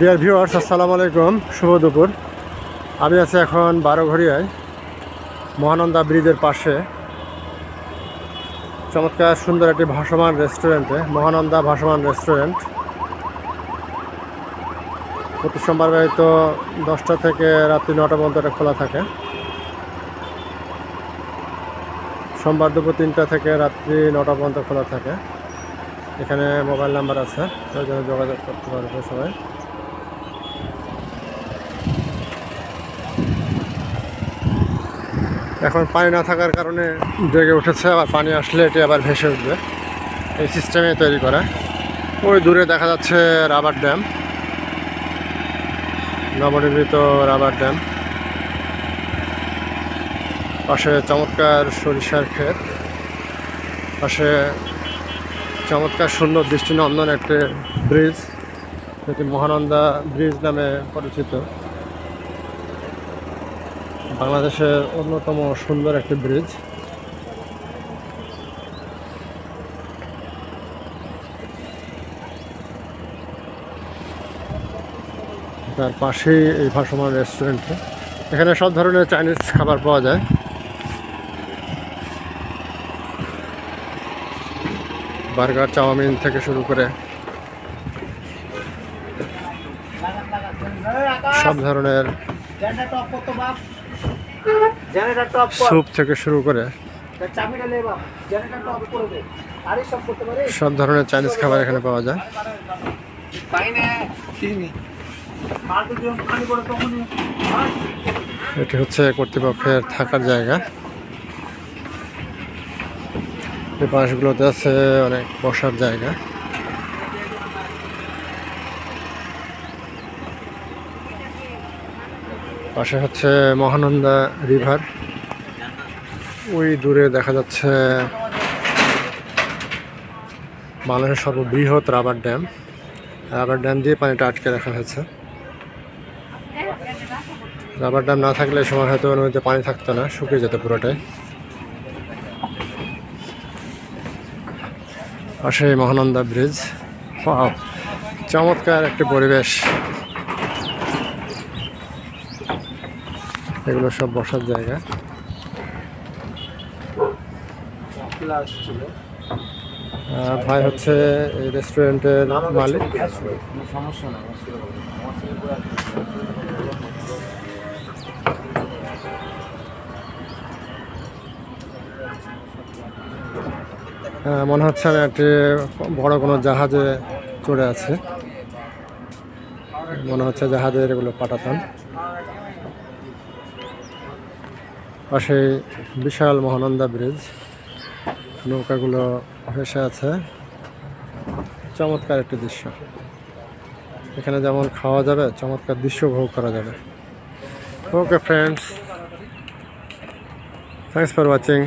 Dear viewers, আসসালামু আলাইকুম, শুভ দুপুর। আমি আছি এখন বারোঘড়িয়ায় মহানন্দা ব্রিজের পাশে চমৎকার সুন্দর একটি ভাসমান রেস্টুরেন্টে, মহানন্দা ভাসমান রেস্টুরেন্ট। প্রতি সোমবার তো 10টা থেকে রাত্রি 9টা পর্যন্ত এটা খোলা থাকে। সোমবার দুপুর 3টা থেকে রাত্রি 9টা পর্যন্ত খোলা থাকে। এখানে মোবাইল নাম্বার আছে, ওই জন্য যোগাযোগ করতে পারবে সবাই। এখন পানি না থাকার কারণে জেগে উঠেছে, আবার পানি আসলে এটি আবার ভেসে উঠবে, এই সিস্টেমে তৈরি করা। ওই দূরে দেখা যাচ্ছে রাবার ড্যাম, নবনির্মিত রাবার ড্যাম। পাশে চমৎকার সরিষার ক্ষেত, পাশে চমৎকার সুন্দর দৃষ্টিনন্দন একটি ব্রিজ, যেটি মহানন্দা ব্রিজ নামে পরিচিত। বাংলাদেশের অন্যতম সুন্দর একটি ব্রিজ। তার পাশেই এই ভাসমান রেস্টুরেন্টে। এখানে সব ধরনের চাইনিজ খাবার পাওয়া যায়। বার্গার, চাউমিন থেকে শুরু করে সব ধরনের স্যুপ থেকে শুরু করে সব ধরনের চাইনিজ খাবার এখানে পাওয়া যায়। এটি হচ্ছে কর্তৃপক্ষের থাকার জায়গা। এই পাশগুলোতে আছে অনেক বসার জায়গা। পাশে হচ্ছে মহানন্দা রিভার। ওই দূরে দেখা যাচ্ছে বাংলাদেশের সর্ববৃহৎ রাবার ড্যাম। রাবার ড্যাম দিয়ে পানিটা আটকে রাখা হয়েছে। রাবার ড্যাম না থাকলে এই সময় হয়তো নদীতে পানি থাকতো না, শুকিয়ে যেত পুরোটাই। পাশে মহানন্দা ব্রিজ। চমৎকার একটি পরিবেশ। এগুলো সব বসার জায়গা। ভাই হচ্ছে এই রেস্টুরেন্টের মালিক। মনে হচ্ছে আমি একটি বড় কোনো জাহাজে চড়ে আছি। মনে হচ্ছে জাহাজের এগুলো পাঠাতাম। পাশে বিশাল মহানন্দা ব্রিজ, নৌকাগুলো ভেসে আছে। চমৎকার একটি দৃশ্য। এখানে যেমন খাওয়া যাবে, চমৎকার দৃশ্য উপভোগ করা যাবে। Okay friends, thanks for watching.